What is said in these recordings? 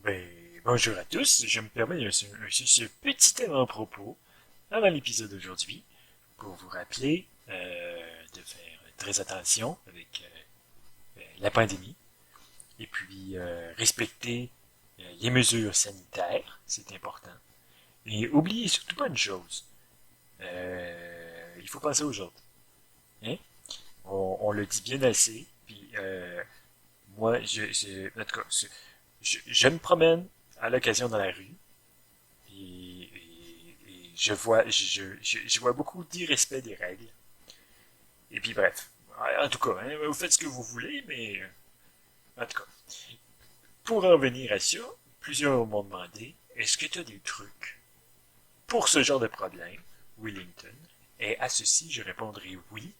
Ben, bonjour à tous, je me permets ce petit avant-propos avant l'épisode d'aujourd'hui pour vous rappeler de faire très attention avec la pandémie et puis respecter les mesures sanitaires, c'est important. Et oubliez surtout pas une chose, il faut penser aux autres. Hein? On le dit bien assez, puis moi, en tout cas, je me promène à l'occasion dans la rue, et je vois beaucoup d'irrespect des règles. Et puis bref, en tout cas, hein, vous faites ce que vous voulez, mais en tout cas, pour en venir à ça, plusieurs m'ont demandé, est-ce que tu as des trucs pour ce genre de problème, Wellington? Et à ceci, je répondrai oui.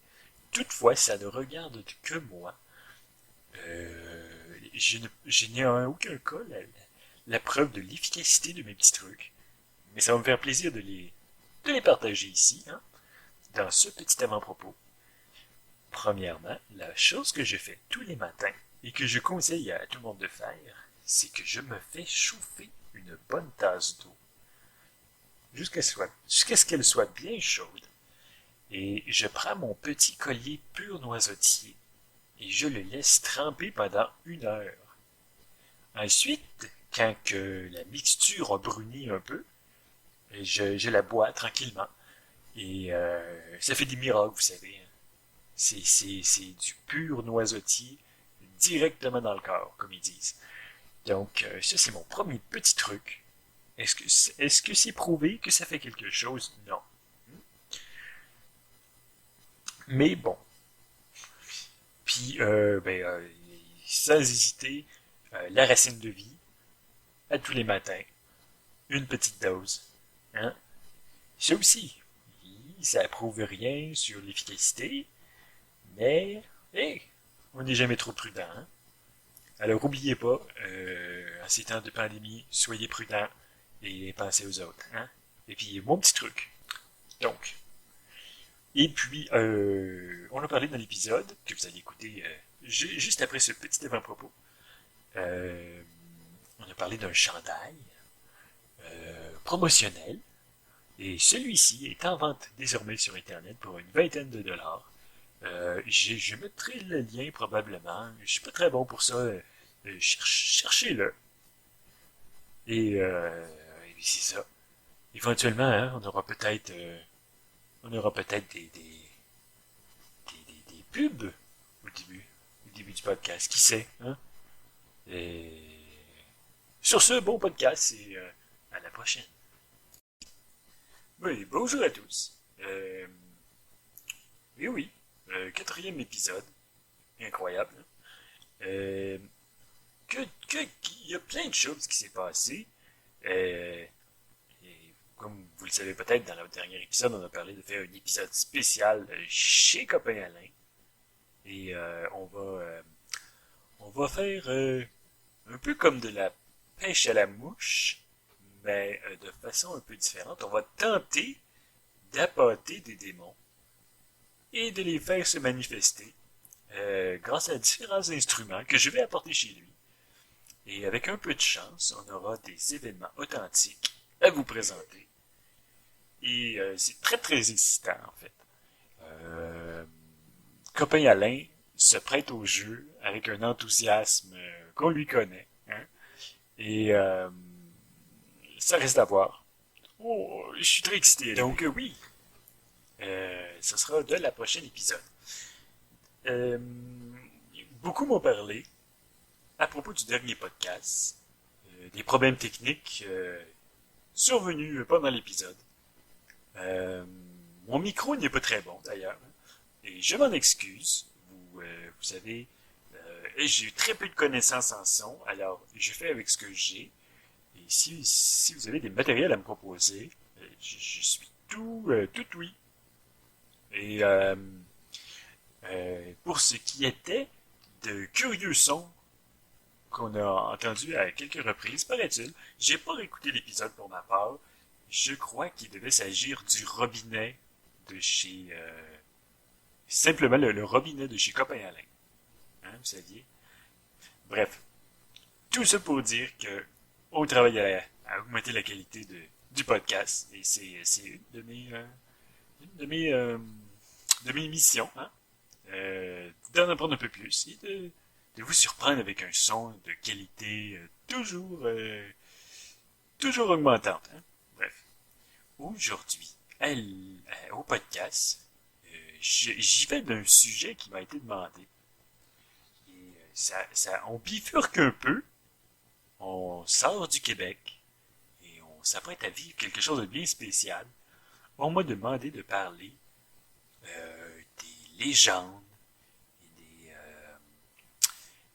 Toutefois, ça ne regarde que moi. Je n'ai en aucun cas la preuve de l'efficacité de mes petits trucs. Mais ça va me faire plaisir de les partager ici, hein, dans ce petit avant-propos. Premièrement, la chose que je fais tous les matins et que je conseille à tout le monde de faire, c'est que je me fais chauffer une bonne tasse d'eau jusqu'à ce qu'elle soit bien chaude. Et je prends mon petit collier pur noisetier et je le laisse tremper pendant 1 heure. Ensuite, quand que la mixture a bruni un peu, je la bois tranquillement. Et ça fait des miracles, vous savez. Hein. C'est du pur noisetier directement dans le corps, comme ils disent. Donc, ça, c'est mon premier petit truc. Est-ce que c'est prouvé que ça fait quelque chose? Non. Mais bon. Puis, sans hésiter, la racine de vie, à tous les matins, une petite dose. Hein? Ça aussi, ça prouve rien sur l'efficacité, mais, hey, on n'est jamais trop prudent. Hein? Alors, oubliez pas, en ces temps de pandémie, soyez prudents et pensez aux autres. Hein? Et puis, mon petit truc. Donc, et puis, on a parlé dans l'épisode que vous allez écouter juste après ce petit avant-propos. Euh, on a parlé d'un chandail promotionnel. Et celui-ci est en vente désormais sur Internet pour une vingtaine de dollars. Je mettrai le lien probablement. Je suis pas très bon pour ça. Cherchez-le. Et, et c'est ça. Éventuellement, hein, on aura peut-être des pubs au début du podcast. Qui sait, hein? Et sur ce, bon podcast et à la prochaine. Oui, bonjour à tous. Et oui, quatrième épisode, incroyable. Hein? Euh, il y a plein de choses qui s'est passé. Euh, et comme vous le savez peut-être, dans le dernier épisode, on a parlé de faire un épisode spécial chez Copain Alain. Et on va faire un peu comme de la pêche à la mouche, mais de façon un peu différente. On va tenter d'appâter des démons et de les faire se manifester grâce à différents instruments que je vais apporter chez lui. Et avec un peu de chance, on aura des événements authentiques à vous présenter. Et c'est très très excitant en fait. Euh, Copain Alain se prête au jeu avec un enthousiasme qu'on lui connaît. Hein? Et ça reste à voir. Oh, je suis très excité. Donc oui, ce sera de la prochaine épisode. Euh, Beaucoup m'ont parlé à propos du dernier podcast, des problèmes techniques survenus pendant l'épisode. Euh, Mon micro n'est pas très bon d'ailleurs, et je m'en excuse. Vous savez, j'ai très peu de connaissances en son, alors je fais avec ce que j'ai. Et si vous avez des matériels à me proposer, je suis tout oui. Et pour ce qui était de curieux sons qu'on a entendus à quelques reprises, paraît-il, j'ai pas réécouté l'épisode pour ma part. Je crois qu'il devait s'agir du robinet de chez... simplement le robinet de chez Copain Alain. Hein, vous saviez? Bref, tout ça pour dire que on travaille à augmenter la qualité du podcast. Et c'est de mes missions, hein, d'en apprendre un peu plus et de vous surprendre avec un son de qualité toujours augmentante. Hein. Bref, aujourd'hui, au podcast, j'y vais d'un sujet qui m'a été demandé. Et on bifurque un peu, on sort du Québec et on s'apprête à vivre quelque chose de bien spécial. On m'a demandé de parler des légendes,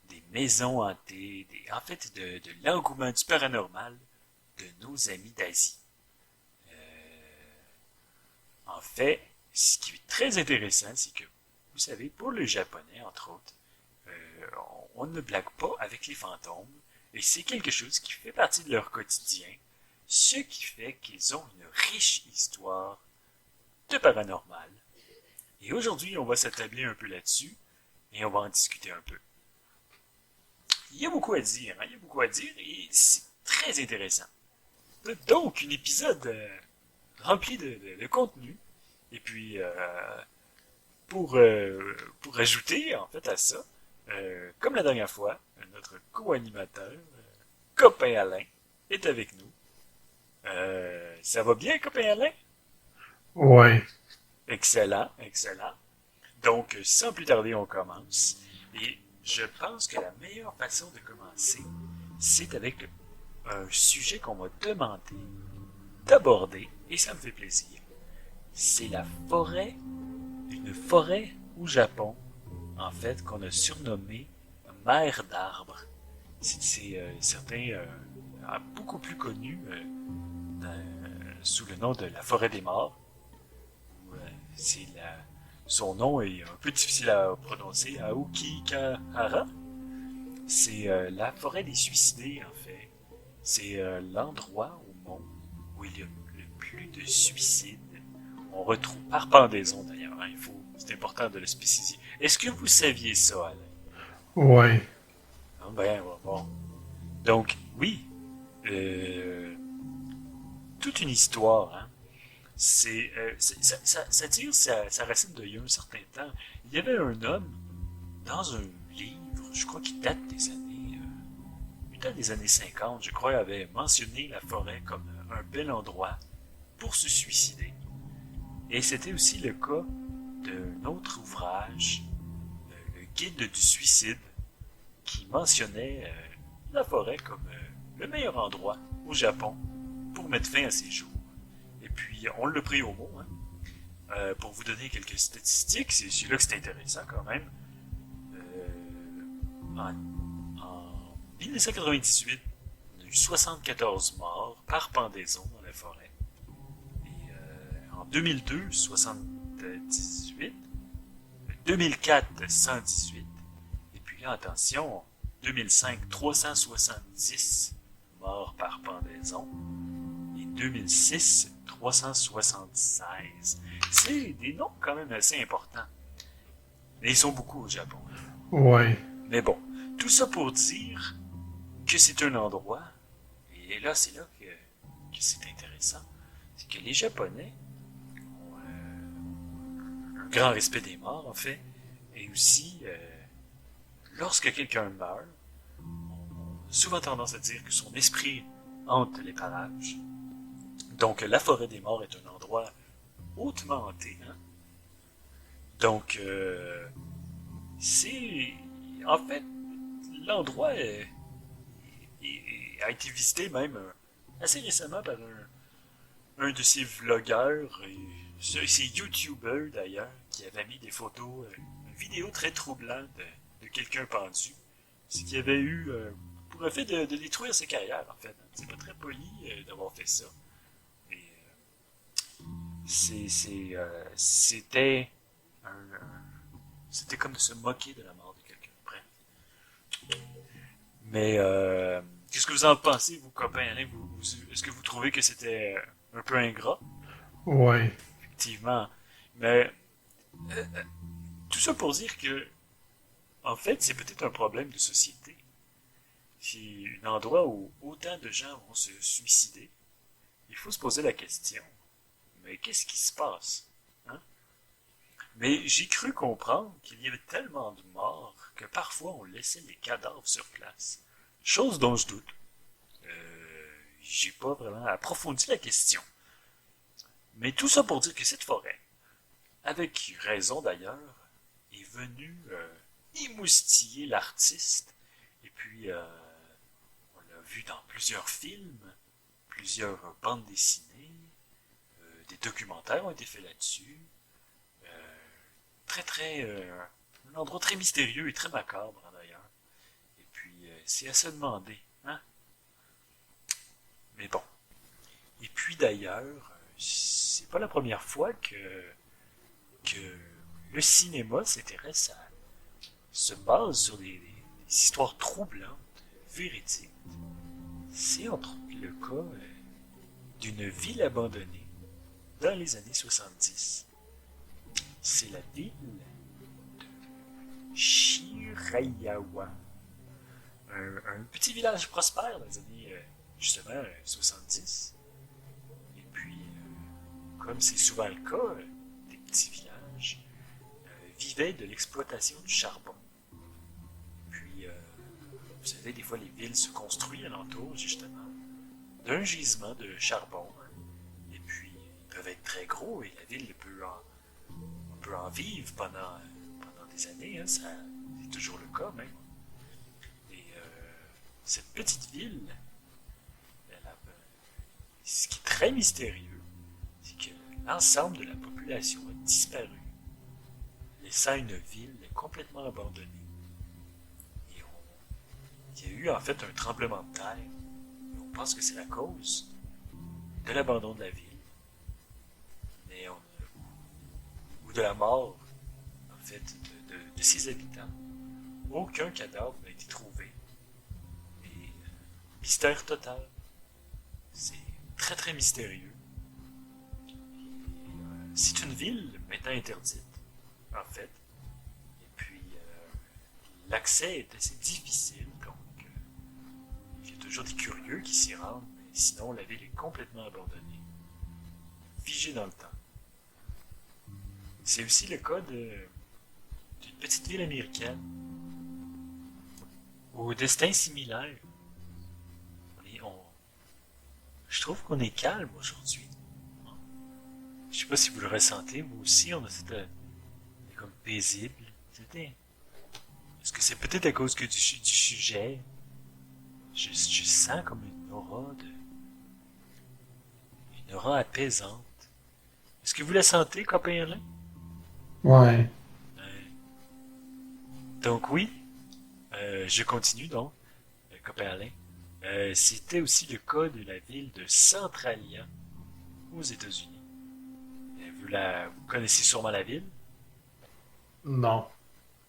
des maisons hantées, en fait de l'engouement du paranormal de nos amis d'Asie. En fait, ce qui est très intéressant, c'est que, vous savez, pour les Japonais, entre autres, on ne blague pas avec les fantômes, et c'est quelque chose qui fait partie de leur quotidien, ce qui fait qu'ils ont une riche histoire de paranormal. Et aujourd'hui, on va s'attabler un peu là-dessus, et on va en discuter un peu. Il y a beaucoup à dire, hein? Il y a beaucoup à dire, et c'est très intéressant. Donc, un épisode rempli de contenu, et puis pour ajouter en fait à ça, comme la dernière fois, notre co-animateur, copain Alain, est avec nous. Ça va bien, copain Alain? Ouais. Excellent, excellent. Donc, sans plus tarder, on commence. Et je pense que la meilleure façon de commencer, c'est avec un sujet qu'on m'a demandé d'aborder, et ça me fait plaisir. C'est une forêt au Japon, en fait, qu'on a surnommée mer d'arbres. Certains beaucoup plus connu sous le nom de la forêt des morts. C'est son nom est un peu difficile à prononcer, Aokigahara. C'est la forêt des suicidés, en fait. C'est l'endroit au monde où il y a le plus de suicides. On retrouve par pendaison d'ailleurs, hein, c'est important de le spécifier. Est-ce que vous saviez ça, Alain? Ouais. Ah ben, bon. Donc, oui, euh, toute une histoire, hein. Ça tire sa racine d'il y a un certain temps. Il y avait un homme dans un livre, je crois qu'il date des années 50, je crois, avait mentionné la forêt comme un bel endroit pour se suicider. Et c'était aussi le cas d'un autre ouvrage, le Guide du suicide, qui mentionnait la forêt comme le meilleur endroit au Japon pour mettre fin à ses jours. Et puis, on l'a pris au mot. Hein. Pour vous donner quelques statistiques, c'est là que c'est intéressant quand même. En 1998, on a eu 74 morts par pendaison dans la forêt. Et en 2002, 78. 2004, 118. Et puis là, attention, 2005, 370 morts par pendaison. Et 2006, 376. C'est des noms quand même assez importants. Mais ils sont beaucoup au Japon. Ouais. Mais bon, tout ça pour dire que c'est un endroit, et là, c'est là que c'est intéressant, c'est que les Japonais ont un grand respect des morts, en fait, et aussi, lorsque quelqu'un meurt, on a souvent tendance à dire que son esprit hante les parages. Donc, la forêt des morts est un endroit hautement hanté. Hein? Donc, c'est... En fait, l'endroit a été visité même assez récemment par un de ces vlogueurs, ces youtubeurs d'ailleurs, qui avait mis des photos, une vidéo très troublante de quelqu'un pendu. C'est qu'il avait eu pour effet de détruire sa carrière, en fait. C'est pas très poli d'avoir fait ça. Et, c'était c'était comme de se moquer de la mort de quelqu'un. Bref. Mais qu'est-ce que vous en pensez, vous copains Alain? Est-ce que vous trouvez que c'était un peu ingrat? Ouais. Effectivement. Mais tout ça pour dire que, en fait, c'est peut-être un problème de société. qui est un endroit où autant de gens vont se suicider, il faut se poser la question, mais qu'est-ce qui se passe? Hein? Mais j'ai cru comprendre qu'il y avait tellement de morts que parfois on laissait les cadavres sur place. Chose dont je doute. J'ai pas vraiment approfondi la question. Mais tout ça pour dire que cette forêt, avec raison d'ailleurs, est venue émoustiller l'artiste. Et puis, on l'a vu dans plusieurs films, plusieurs bandes dessinées, des documentaires ont été faits là-dessus. Un endroit très mystérieux et très macabre d'ailleurs. Et puis, c'est à se demander, hein? Mais bon. Et puis d'ailleurs, c'est pas la première fois que le cinéma s'intéresse à se base sur des histoires troublantes, véridiques. C'est entre autres le cas d'une ville abandonnée dans les années 70. C'est la ville de Shirayawa, un petit village prospère dans les années justement 70. Et puis, comme c'est souvent le cas, des petits villages vivaient de l'exploitation du charbon. Puis, vous savez, des fois les villes se construisent alentour justement d'un gisement de charbon. Et puis, ils peuvent être très gros et la ville on peut en vivre pendant des années. Hein, c'est toujours le cas même. Et cette petite ville, ce qui est très mystérieux, c'est que l'ensemble de la population a disparu, laissant une ville complètement abandonnée. Et il y a eu en fait un tremblement de terre. Et on pense que c'est la cause de l'abandon de la ville. Ou de la mort, en fait, de ses habitants. Aucun cadavre n'a été trouvé. Et mystère total. C'est très très mystérieux. C'est une ville maintenant interdite, en fait. Et puis, l'accès est assez difficile, donc il y a toujours des curieux qui s'y rendent, mais sinon la ville est complètement abandonnée, figée dans le temps. C'est aussi le cas d'une petite ville américaine au destin similaire. Je trouve qu'on est calme aujourd'hui. Je sais pas si vous le ressentez, vous aussi, on est comme paisible. Est-ce que c'est peut-être à cause du sujet? Je sens comme une aura apaisante. Est-ce que vous la sentez, copain Alain? Ouais. Donc oui, je continue donc, copain Alain. C'était aussi le cas de la ville de Centralia, aux États-Unis. Vous connaissez sûrement la ville? Non.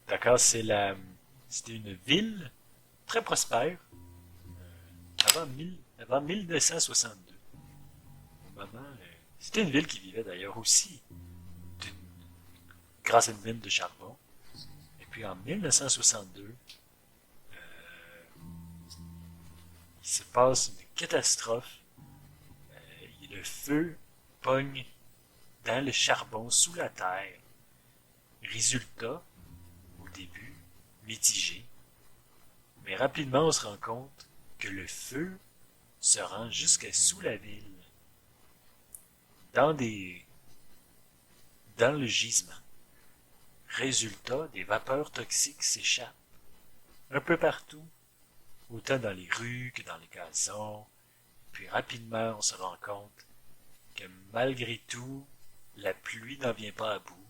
D'accord, c'était une ville très prospère avant 1962. Au moment, c'était une ville qui vivait d'ailleurs aussi grâce à une mine de charbon. Et puis en 1962, il se passe une catastrophe. Et le feu pogne dans le charbon sous la terre. Résultat, au début, mitigé. Mais rapidement, on se rend compte que le feu se rend jusqu'à sous la ville, dans le gisement. Résultat, des vapeurs toxiques s'échappent un peu partout, autant dans les rues que dans les gazons. Puis rapidement, on se rend compte que malgré tout, la pluie n'en vient pas à bout,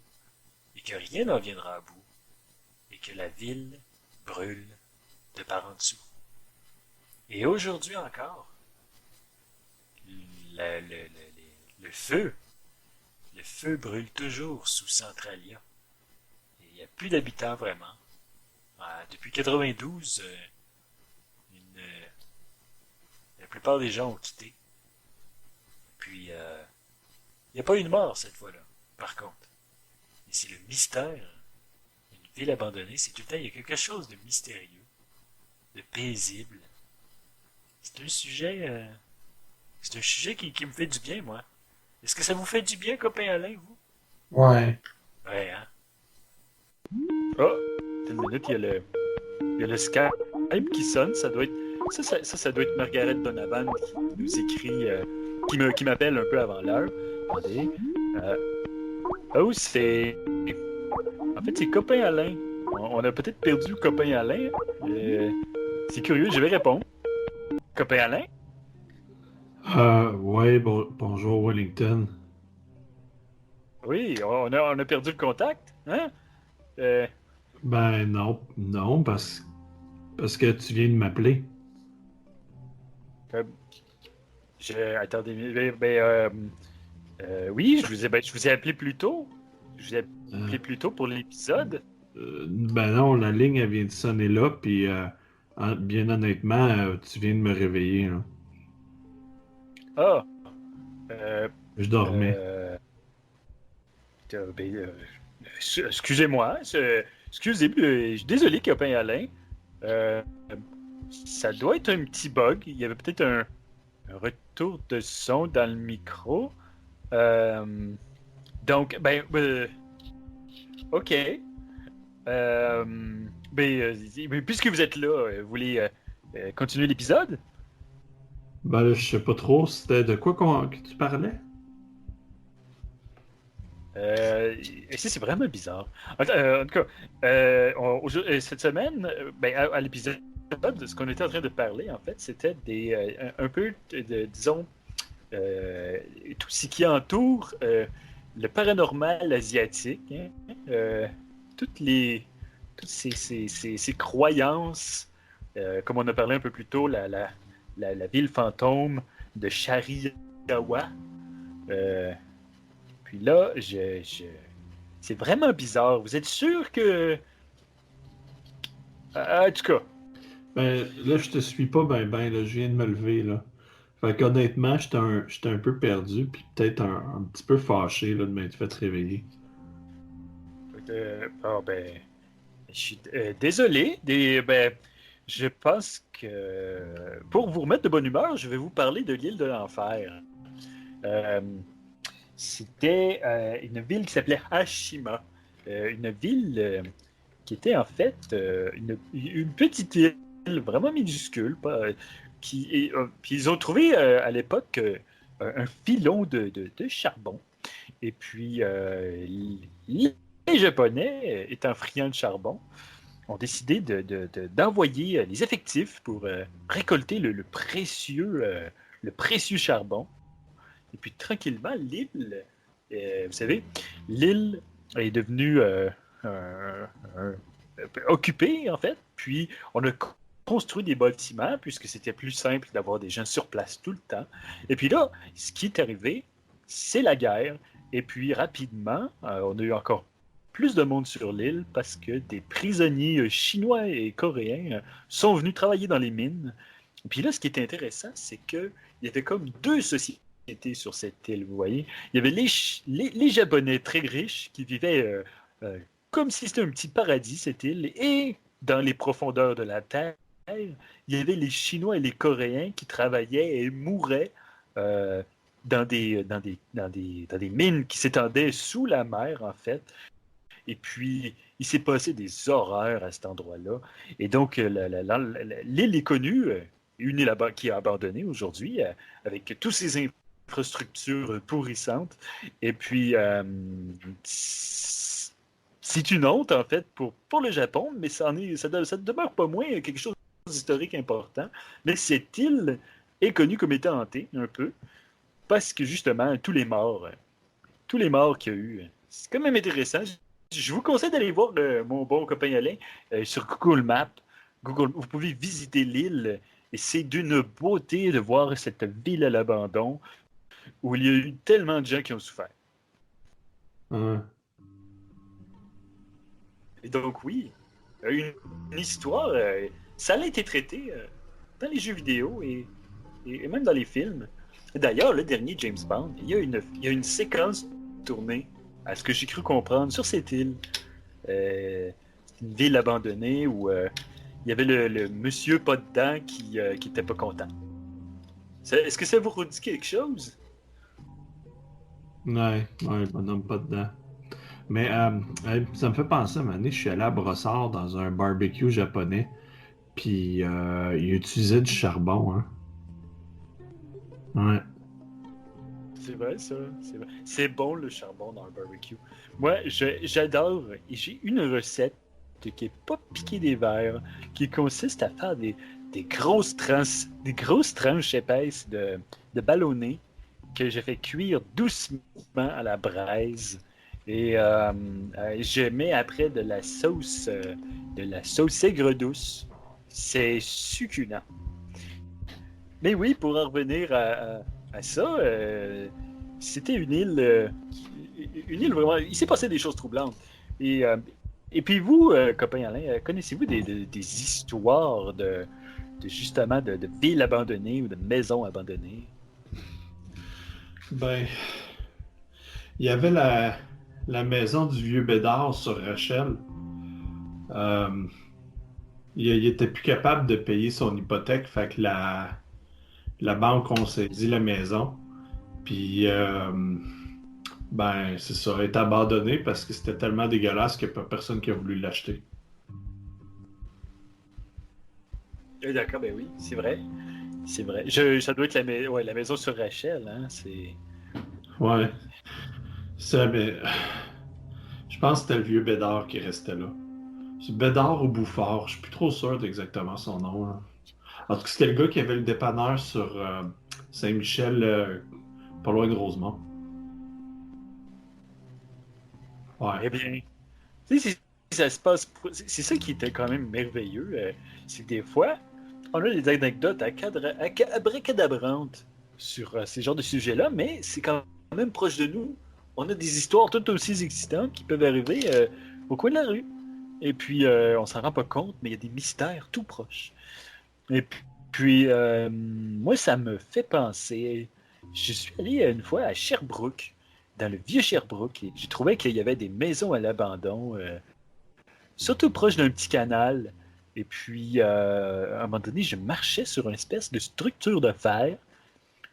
et que rien n'en viendra à bout, et que la ville brûle de par en dessous. Et aujourd'hui encore, le feu brûle toujours sous Centralia. Et il n'y a plus d'habitants vraiment. Depuis 92, la plupart des gens ont quitté. Puis, il n'y a pas eu de mort cette fois-là, par contre. Et c'est le mystère. Une ville abandonnée, c'est tout le temps, il y a quelque chose de mystérieux, de paisible, C'est un sujet, c'est un sujet qui me fait du bien, moi. Est-ce que ça vous fait du bien, copain Alain, vous? Ouais. Ouais, hein? Oh, attends une minute, il y a le Skype qui sonne, ça doit être, ça doit être Margaret Donovan qui nous écrit, qui m'appelle un peu avant l'heure. Attendez. Euh, oh, en fait, c'est copain Alain. On a peut-être perdu copain Alain. Euh, c'est curieux, je vais répondre. Copain Alain? Ouais, bonjour Wellington. Oui, on a perdu le contact, hein? Euh, Ben non, non, parce que tu viens de m'appeler. euh, attendez, oui, je vous ai appelé plus tôt. Je vous ai Euh, appelé plus tôt pour l'épisode. ben non, la ligne, elle vient de sonner là, puis bien honnêtement, tu viens de me réveiller, là. Ah, euh, Je dormais. euh, ben, excusez-moi, excusez, je suis désolé, copain Alain. Euh, Ça doit être un petit bug. Il y avait peut-être un retour de son dans le micro. Euh, donc, ok. Euh, puisque vous êtes là, vous voulez continuer l'épisode? Ben là, je sais pas trop, c'était de quoi que tu parlais? Ici, c'est vraiment bizarre. En tout cas, cette semaine, à l'épisode, ce qu'on était en train de parler, en fait, c'était un peu, disons, euh, tout ce qui entoure le paranormal asiatique, hein, toutes les, toutes ces croyances, comme on a parlé un peu plus tôt, la ville fantôme de Shariawa. Euh, Puis là, c'est vraiment bizarre. Vous êtes sûr que... En tout cas, Ben là, je te suis pas ben, là, je viens de me lever, là. Fait qu'honnêtement, j'étais un peu perdu, puis peut-être un petit peu fâché, là, de m'être fait réveiller. je suis désolé. Je pense que pour vous remettre de bonne humeur, je vais vous parler de l'île de l'enfer. Euh, C'était une ville qui s'appelait Hashima. Une ville qui était en fait une petite île vraiment minuscule. Puis ils ont trouvé à l'époque un filon de charbon. Et puis les Japonais, étant friands de charbon, ont décidé d'envoyer les effectifs pour récolter le précieux charbon. Et puis tranquillement, l'île, vous savez, l'île est devenue occupée en fait. Puis on a construit des bâtiments puisque c'était plus simple d'avoir des gens sur place tout le temps. Et puis là, ce qui est arrivé, c'est la guerre. Et puis rapidement, on a eu encore plus de monde sur l'île parce que des prisonniers chinois et coréens sont venus travailler dans les mines. Et puis là, ce qui est intéressant, c'est qu'il y avait comme deux sociétés sur cette île, vous voyez. Il y avait les Japonais très riches qui vivaient euh, comme si c'était un petit paradis, cette île, et dans les profondeurs de la Terre, il y avait les Chinois et les Coréens qui travaillaient et mouraient euh, dans des mines qui s'étendaient sous la mer, en fait. Et puis, il s'est passé des horreurs à cet endroit-là. Et donc, l'île est connue, une île qui est abandonnée aujourd'hui, avec tous ces infrastructures pourrissantes. Et puis, c'est une honte, en fait, pour le Japon, mais ça ne demeure pas moins quelque chose d'historique important. Mais cette île est connue comme étant hantée, un peu, parce que justement, tous les morts qu'il y a eu, c'est quand même intéressant. Je vous conseille d'aller voir mon bon copain Alain sur Google Maps. Vous pouvez visiter l'île et c'est d'une beauté de voir cette ville à l'abandon où il y a eu tellement de gens qui ont souffert. Hein. Et donc oui, une histoire, ça a été traité dans les jeux vidéo et même dans les films. D'ailleurs, le dernier James Bond, il y a une séquence tournée, à ce que j'ai cru comprendre, sur cette île. C'est une ville abandonnée où il y avait le monsieur pas dedans qui était pas content. Est-ce que ça vous redit quelque chose? Ouais, le bonhomme pas dedans. Mais ça me fait penser, à un moment donné, je suis allé à Brossard dans un barbecue japonais, puis ils utilisaient du charbon, hein. Ouais. C'est vrai, ça. C'est vrai. C'est bon, le charbon dans le barbecue. Moi, j'adore. Et j'ai une recette qui est pas piquée des verres, qui consiste à faire des grosses tranches épaisses de ballonné que je fais cuire doucement à la braise. Et je mets après de la sauce aigre douce. C'est succulent. Mais oui, pour en revenir à ça, c'était une île vraiment. Il s'est passé des choses troublantes. Et, euh, et puis vous, copain Alain, connaissez-vous des histoires justement de villes abandonnées ou de maisons abandonnées? Ben, il y avait la maison du vieux Bédard sur Rachel. Euh, il était plus capable de payer son hypothèque, fait que la banque on s'est dit la maison. Puis, ben, c'est ça, a été abandonné parce que c'était tellement dégueulasse qu'il n'y a pas personne qui a voulu l'acheter. D'accord, ben oui, c'est vrai. C'est vrai. Ça doit être ouais, la maison sur Rachel, hein? C'est. Ouais, ça, mais je pense que c'était le vieux Bédard qui restait là. C'est Bédard ou Bouffard, je suis plus trop sûr d'exactement son nom, là. En tout cas, c'était le gars qui avait le dépanneur sur Saint-Michel, pas loin de Rosemont. Ouais. Eh bien, tu sais, ça se passe. C'est ça qui était quand même merveilleux. C'est que des fois, on a des anecdotes abracadabrantes sur ces genres de sujets-là, mais c'est quand même proche de nous. On a des histoires tout aussi excitantes qui peuvent arriver au coin de la rue. Et puis, on s'en rend pas compte, mais il y a des mystères tout proches. Et puis, moi, ça me fait penser. Je suis allé une fois à Sherbrooke, dans le vieux Sherbrooke, et j'ai trouvé qu'il y avait des maisons à l'abandon, surtout proche d'un petit canal. Et puis, à un moment donné, je marchais sur une espèce de structure de fer,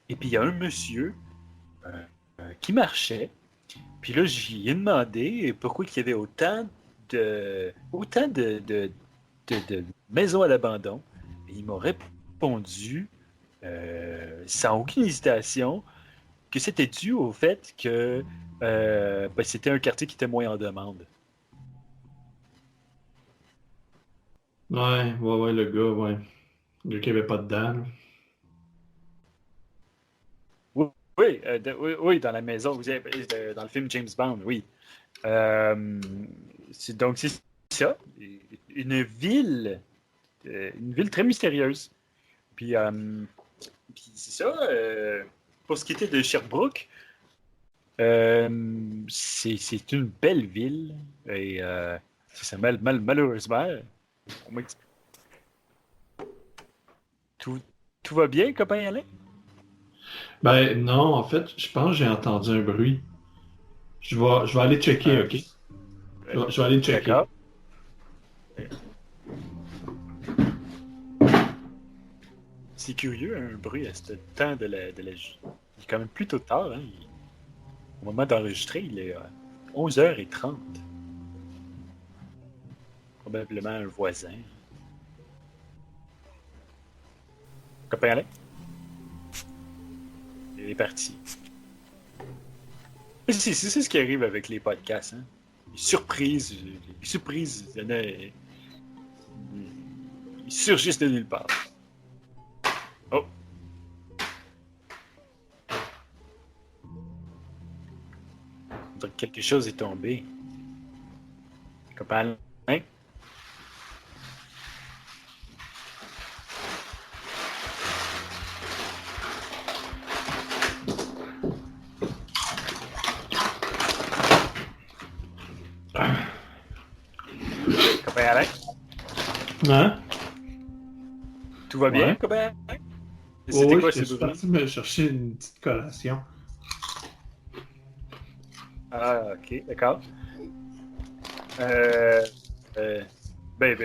et puis il y a un monsieur qui marchait. Puis là, j'y ai demandé pourquoi il y avait autant de maisons à l'abandon. Et il m'a répondu, sans aucune hésitation, que c'était dû au fait que ben, c'était un quartier qui était moins en demande. Ouais, le gars, ouais. Le gars qui avait pas de dents, là. Oui, oui, oui, dans la maison, dans le film James Bond, oui. Euh, donc, c'est ça. Une ville, une ville très mystérieuse. Puis, puis c'est ça. Pour ce qui était de Sherbrooke, c'est une belle ville. Et c'est ça, malheureusement, on m'explique- tout, tout va bien, copain Alain? Ben non, en fait, je pense que j'ai entendu un bruit. Je vais aller checker, Euh, OK? Je vais aller checker. d'accord. C'est curieux, un bruit à ce temps de la. Il est quand même plutôt tard. Hein? Au moment d'enregistrer, il est 11h30. Probablement un voisin. Copain Alain, il est parti. C'est ce qui arrive avec les podcasts. Hein? Les surprises, ils surgissent de nulle part. Oh, on dirait que quelque chose est tombé. Copain Alain, copain Alain, Hein? tout va bien, Ouais. copain Alain? Oh, C'était oui, quoi je ce suis bruit? parti me chercher une petite collation. Ah, ok, d'accord. Euh, euh,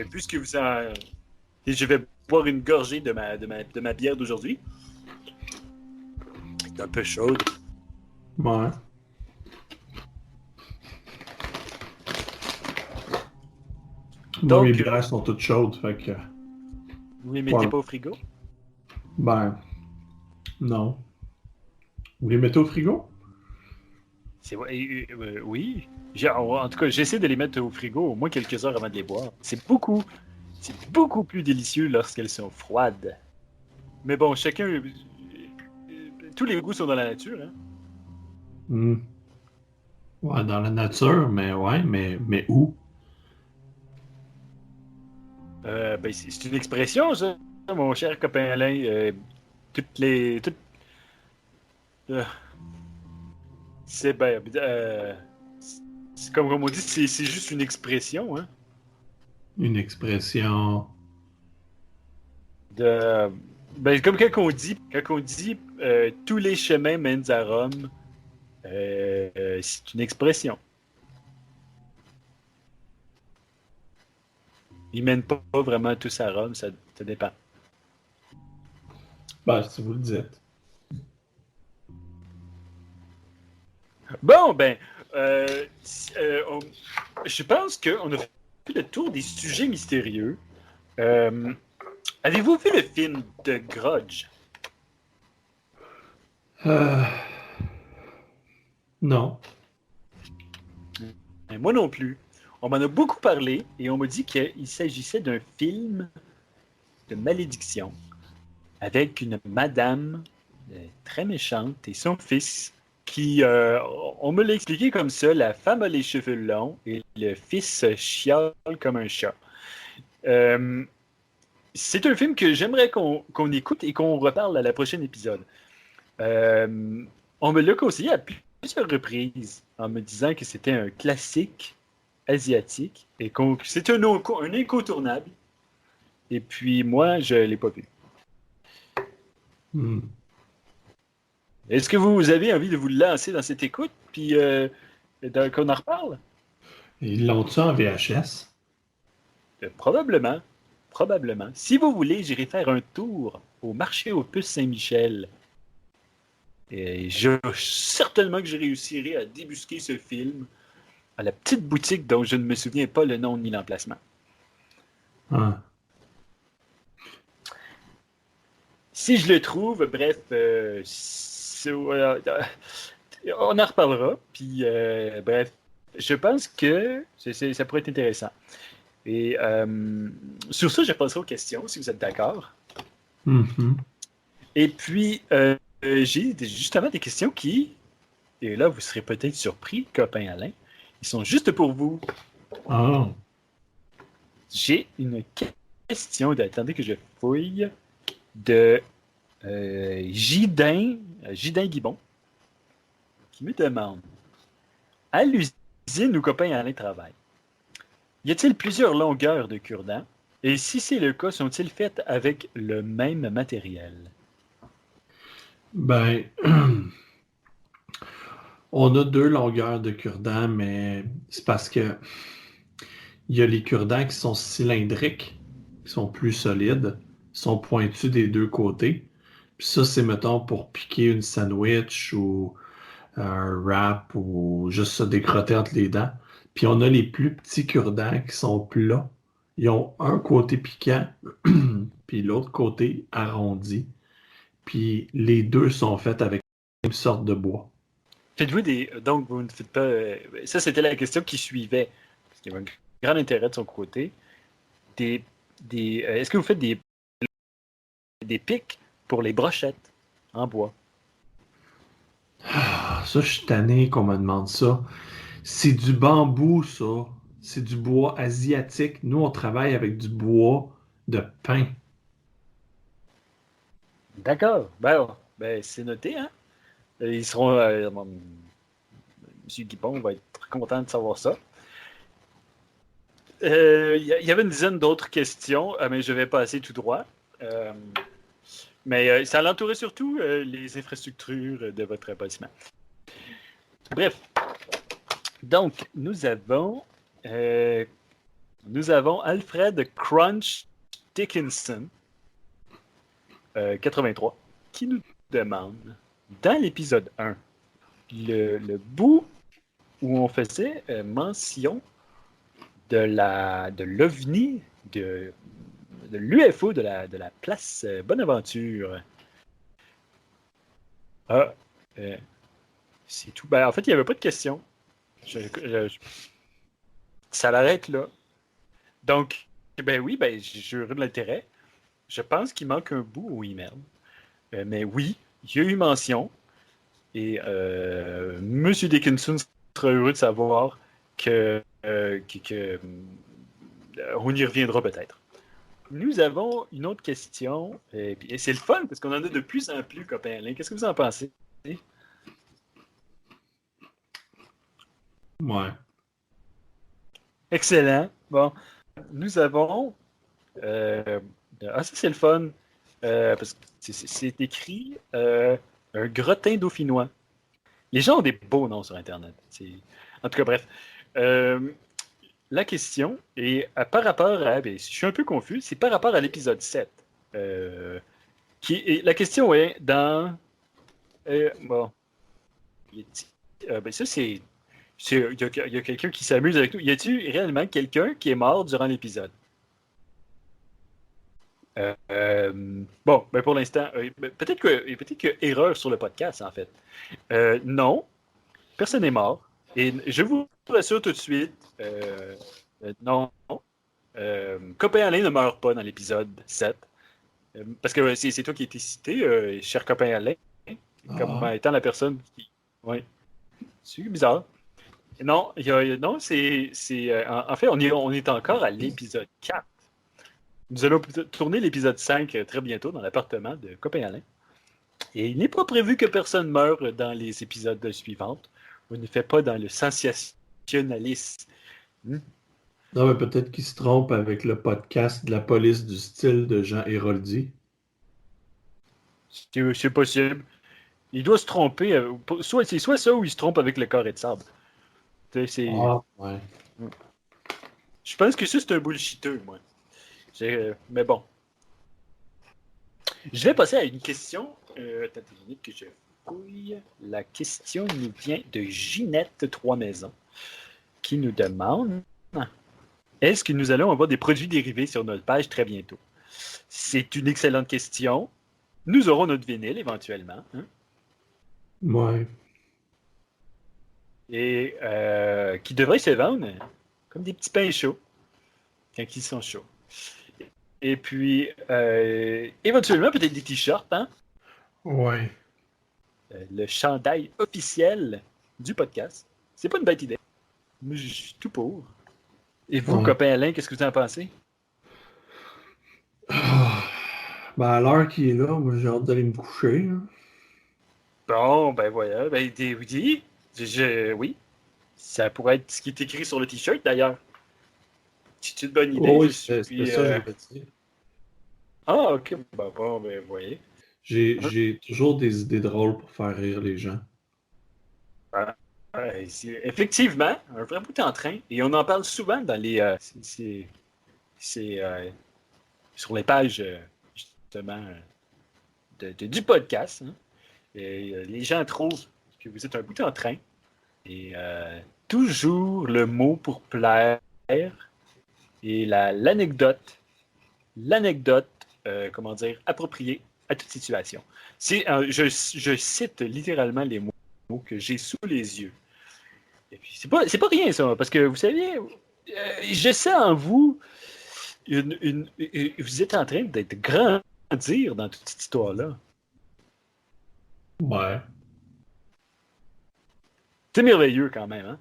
puisque vous en. Et je vais boire une gorgée de ma bière d'aujourd'hui. est un peu chaude. Ouais. Moi, mes Donc, bières sont toutes chaudes, fait que. vous les mettez Voilà. pas au frigo? Ben, non. Vous les mettez au frigo? Oui. En tout cas, j'essaie de les mettre au frigo au moins quelques heures avant de les boire. C'est beaucoup plus délicieux lorsqu'elles sont froides. Mais bon, tous les goûts sont dans la nature, hein. Hmm. Ouais, dans la nature, mais ouais, mais où? Ben, c'est une expression, ça, mon cher copain Alain. Toutes les. Euh, c'est ben. C'est comme on dit, c'est juste une expression, hein. Une expression. De, ben, comme quand on dit tous les chemins mènent à Rome, c'est une expression. Ils mènent pas vraiment tous à Rome, ça dépend. Ben, si vous le dites. Bon, ben, je pense qu'on a fait le tour des sujets mystérieux. Euh, Avez-vous vu le film de Grudge? Euh, non. Moi non plus. On m'en a beaucoup parlé et on m'a dit qu'il s'agissait d'un film de malédiction avec une madame très méchante et son fils qui, on me l'a expliqué comme ça, la femme a les cheveux longs et le fils chiale comme un chat. Euh, c'est un film que j'aimerais qu'on écoute et qu'on reparle à la prochaine épisode. Euh, on me l'a conseillé à plusieurs reprises en me disant que c'était un classique asiatique et que c'était un incontournable. Et puis moi, je ne l'ai pas vu. Hmm. Est-ce que vous avez envie de vous lancer dans cette écoute puis qu'on en reparle? Ils l'ont-tu en VHS? Probablement. Probablement. Si vous voulez, j'irai faire un tour au marché aux puces Saint-Michel. Et certainement que je réussirai à débusquer ce film à la petite boutique dont je ne me souviens pas le nom ni l'emplacement. Ah. Si je le trouve, bref, on en reparlera. Puis, bref, je pense que ça pourrait être intéressant. Et sur ça, je passerai aux questions, si vous êtes d'accord. Mhm. Et puis, j'ai justement des questions qui, et là, vous serez peut-être surpris, copain Alain, ils sont juste pour vous. Ah. J'ai une question, attendez que je fouille, de Gidin Guibon, qui me demande, à l'usine où copain Alain travaille, y a-t-il plusieurs longueurs de cure-dents? Et si c'est le cas, sont-ils faits avec le même matériel? Ben, on a deux longueurs de cure-dents, mais c'est parce que il y a les cure-dents qui sont cylindriques, qui sont plus solides, sont pointus des deux côtés. Puis ça, c'est, mettons, pour piquer une sandwich ou un wrap ou juste se décrotter entre les dents. Puis on a les plus petits cure-dents qui sont plats. Ils ont un côté piquant, puis l'autre côté arrondi. Puis les deux sont faits avec la même sorte de bois. Faites-vous des. Donc, vous ne faites pas. Ça, c'était la question qui suivait. Parce qu'il y avait un grand intérêt de son côté. Des, est-ce que vous faites des pics pour les brochettes en bois? Ah, ça, je suis tanné qu'on me demande ça. C'est du bambou, ça. C'est du bois asiatique. Nous, on travaille avec du bois de pin. D'accord. Ben, c'est noté, hein? Ils seront. Monsieur Guibon va être très content de savoir ça. Il y avait une dizaine d'autres questions, mais je vais passer tout droit. Euh, mais ça l'entourait surtout les infrastructures de votre bâtiment. Bref, donc euh, nous avons Alfred Crunch Dickinson, 83, qui nous demande dans l'épisode 1, le bout où on faisait mention de l'OVNI, de l'UFO de la place Bonaventure. Ah, c'est tout. Ben, en fait, il n'y avait pas de questions. Ça l'arrête là. Donc, ben oui, ben, j'ai eu de l'intérêt. Je pense qu'il manque un bout au email. Mais oui, il y a eu mention. Et M. Dickinson sera heureux de savoir que on y reviendra peut-être. Nous avons une autre question. Et c'est le fun parce qu'on en a de plus en plus, copains. Qu'est-ce que vous en pensez? Ouais. Excellent. Bon, nous avons. Ça, c'est le fun. Parce que c'est écrit un grottin dauphinois. Les gens ont des beaux noms sur Internet. En tout cas, bref. La question est par rapport à. Ben, je suis un peu confus. C'est par rapport à l'épisode 7. La question est dans. Bon. Ben ça, c'est. Il y a quelqu'un qui s'amuse avec nous. Y a-t-il réellement quelqu'un qui est mort durant l'épisode? Bon, ben pour l'instant, peut-être qu'il y a erreur sur le podcast, en fait. Non, personne n'est mort. Et je vous rassure tout de suite, non. Copain Alain ne meurt pas dans l'épisode 7. Parce que c'est toi qui as été cité, cher copain Alain, comme étant la personne qui. Oui. C'est bizarre. Non, non, en fait, on est encore à l'épisode 4. Nous allons tourner l'épisode 5 très bientôt dans l'appartement de copain Alain. Et il n'est pas prévu que personne meure dans les épisodes suivants. On ne fait pas dans le sensationnalisme. Non, mais peut-être qu'il se trompe avec le podcast de la police du style de Jean Héroldi. C'est possible. Il doit se tromper. C'est soit ça ou il se trompe avec le carré de sable. Ouais. Je pense que ça, c'est un bullshiteux, moi. Mais bon. Je vais passer à une question. Attends une minute que je fouille. La question nous vient de Ginette Trois-Maisons qui nous demande est-ce que nous allons avoir des produits dérivés sur notre page très bientôt? C'est une excellente question. Nous aurons notre vinyle éventuellement. Hein? Ouais. Et qui devrait se vendre comme des petits pains chauds quand ils sont chauds. Et puis, éventuellement, peut-être des t-shirts, hein? Ouais. Le chandail officiel du podcast. C'est pas une bête idée. Moi, je suis tout pour. Et vous, copain Alain, qu'est-ce que vous en pensez? Ben, à l'heure qu'il est là, moi, j'ai hâte d'aller me coucher. Hein. Bon, ben voilà. Ben, oui. Oui. Ça pourrait être ce qui est écrit sur le t-shirt, d'ailleurs. C'est une bonne idée. Oui, c'est ça que je veux dire. Ah, ok. Bon, ben, vous voyez. J'ai toujours des idées drôles pour faire rire les gens. Effectivement, un vrai bout en train. Et on en parle souvent dans les. Sur les pages, justement, du podcast. Hein. Et, les gens trouvent que vous êtes un bout en train. Et toujours le mot pour plaire et l'anecdote. L'anecdote, comment dire, appropriée à toute situation. Je cite littéralement les mots que j'ai sous les yeux. Et puis, c'est pas rien, ça, parce que vous savez, je sens en vous, vous êtes en train d'être grandir dans toute cette histoire-là. Ouais. C'est merveilleux quand même, hein?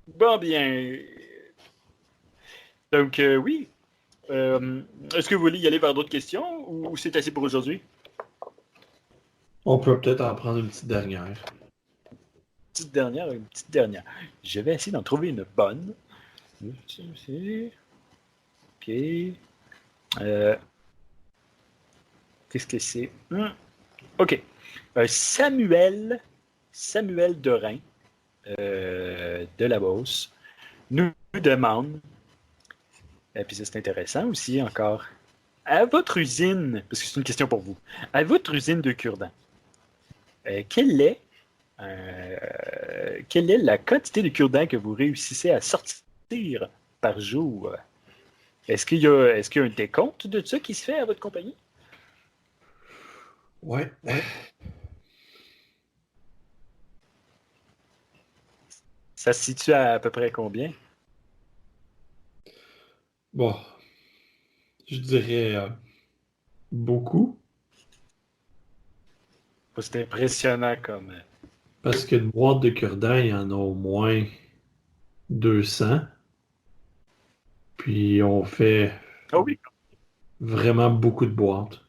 Bon, bien. Donc, oui. Est-ce que vous voulez y aller vers d'autres questions ou c'est assez pour aujourd'hui? On peut peut-être en prendre une petite dernière. Une petite dernière. Je vais essayer d'en trouver une bonne. OK. Qu'est-ce que c'est? OK. Samuel Dorin de la Beauce nous demande Et puis ça, c'est intéressant aussi encore. À votre usine, parce que c'est une question pour vous, à votre usine de cure-dents, quelle est la quantité de cure-dents que vous réussissez à sortir par jour? Est-ce qu'il y a un décompte de ça qui se fait à votre compagnie? Ouais. Ça se situe à peu près combien? Bon, je dirais beaucoup, C'est impressionnant comme. parce qu'une boîte de cure-dents, il y en a au moins 200. Puis on fait Ah oui, vraiment beaucoup de boîtes.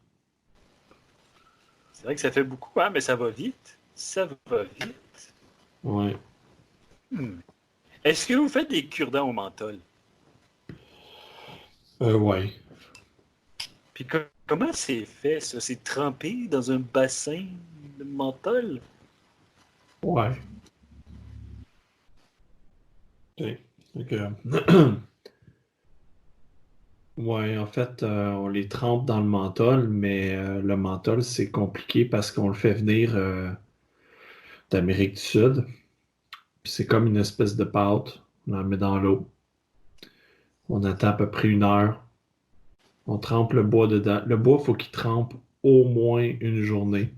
c'est vrai que ça fait beaucoup, hein, mais ça va vite. Ça va vite. Ouais. Hmm. Est-ce que vous faites des cure-dents au menthol? Ouais. Puis comment c'est fait, ça? C'est trempé dans un bassin de menthol? Ouais. Ok. Donc, ouais, en fait, on les trempe dans le menthol, mais le menthol, c'est compliqué parce qu'on le fait venir d'Amérique du Sud. Puis c'est comme une espèce de pâte. On la met dans l'eau. On attend à peu près 1 heure. On trempe le bois dedans. Le bois, il faut qu'il trempe au moins une journée.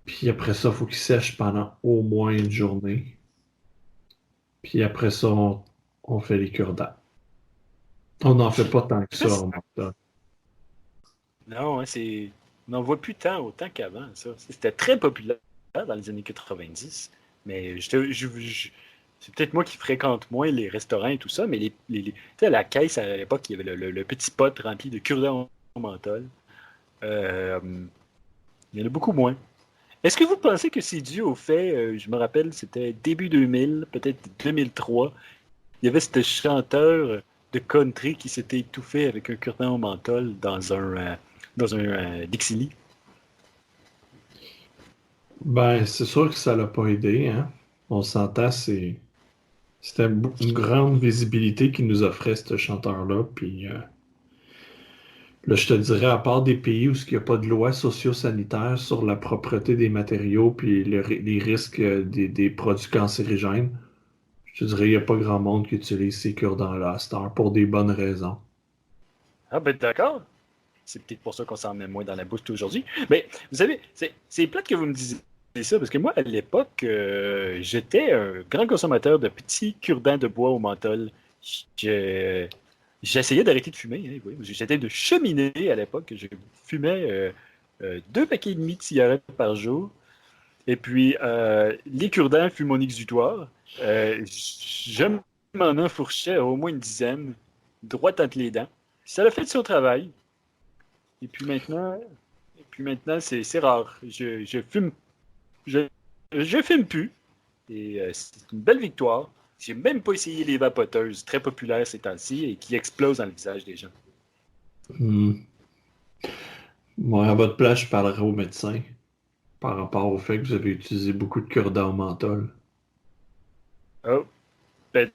Puis après ça, il faut qu'il sèche pendant au moins une journée. Puis après ça, on fait les cure-dents. On n'en fait pas tant que ça Parce- au menthol. Non, hein, c'est. On n'en voit plus tant autant qu'avant, ça. C'était très populaire dans les années 90. Mais c'est peut-être moi qui fréquente moins les restaurants et tout ça, mais tu sais, à la caisse à l'époque, il y avait le petit pot rempli de cure-dents au menthol. Euh, il y en a beaucoup moins. Est-ce que vous pensez que c'est dû au fait, je me rappelle, c'était début 2000, peut-être 2003, il y avait ce chanteur de country qui s'était étouffé avec un cure-dent au menthol dans un Dixili. Ben, c'est sûr que ça l'a pas aidé, hein. On s'entend, c'était une grande visibilité qu'il nous offrait, ce chanteur-là. Puis là, je te dirais, à part des pays où il n'y a pas de loi socio-sanitaire sur la propreté des matériaux puis les risques des produits cancérigènes, je te dirais, il n'y a pas grand monde qui utilise ces cure-dents-là à cette heure pour des bonnes raisons. Ah ben d'accord. C'est peut-être pour ça qu'on s'en met moins dans la bouche aujourd'hui. Mais vous savez, c'est plate que vous me disiez ça, parce que moi, à l'époque, j'étais un grand consommateur de petits cure-dents de bois au menthol. Je- J'essayais d'arrêter de fumer. Hein, oui. J'étais de cheminée à l'époque. Je fumais 2 paquets et demi de cigarettes par jour. Et puis, les cure-dents fut mon exutoire. Je m'en enfourchais au moins une dizaine, droit entre les dents. Ça l'a fait de son travail. Et puis maintenant, c'est rare. Je, je fume plus. Et c'est une belle victoire. J'ai même pas essayé les vapoteuses, très populaires ces temps-ci et qui explosent dans le visage des gens. Hmm. Moi, à votre place, je parlerai au médecin par rapport au fait que vous avez utilisé beaucoup de cure-dents au menthol. Oh, ben,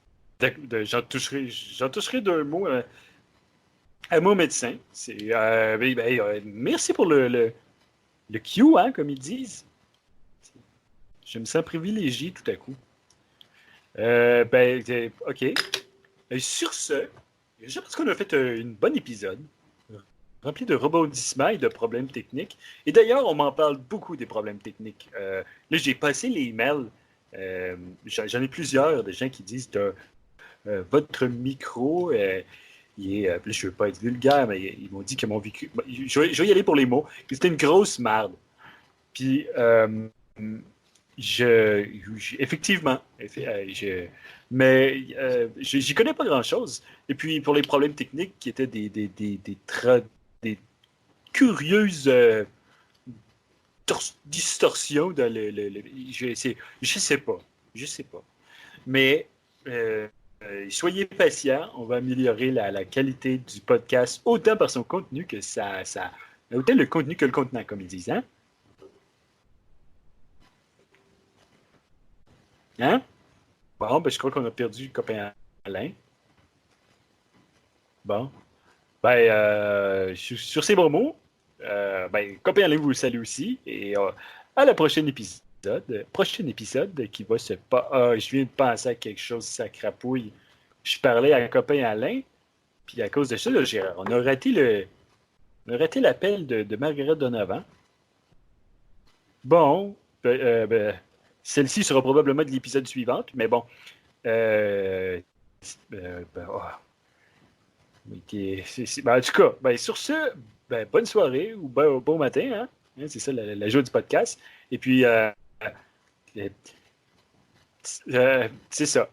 j'en toucherai d'un mot à mon médecin. Merci pour le Q, hein, comme ils disent. Je me sens privilégié tout à coup. OK. Et sur ce, je pense qu'on a fait une bonne épisode, rempli de rebondissements et de problèmes techniques. Et d'ailleurs, on m'en parle beaucoup des problèmes techniques. Là, j'ai passé les emails. J'en ai plusieurs de gens qui disent votre micro, je ne veux pas être vulgaire, mais ils m'ont dit que mon vécu. Je vais y aller pour les mots. Que c'était une grosse merde. Puis, effectivement, mais j'y connais pas grand-chose. Et puis, pour les problèmes techniques qui étaient des curieuses distorsions dans je sais pas. Je sais pas. Mais euh, soyez patients, on va améliorer la qualité du podcast autant par son contenu que autant le contenu que le contenant, comme ils disent, hein? Hein? Bon, ben, je crois qu'on a perdu le copain Alain. Bon. Sur ces bons mots, copain Alain vous salue aussi. Et à la prochaine épisode. Prochain épisode qui va se pas. Je viens de penser à quelque chose, ça crapouille. Je parlais à copain Alain, puis à cause de ça, là, on a raté l'appel de Margaret Donovan. Bon, celle-ci sera probablement de l'épisode suivant, mais bon. En tout cas, sur ce, bonne soirée ou bon matin. Hein? C'est ça la joie du podcast. Et puis, c'est ça.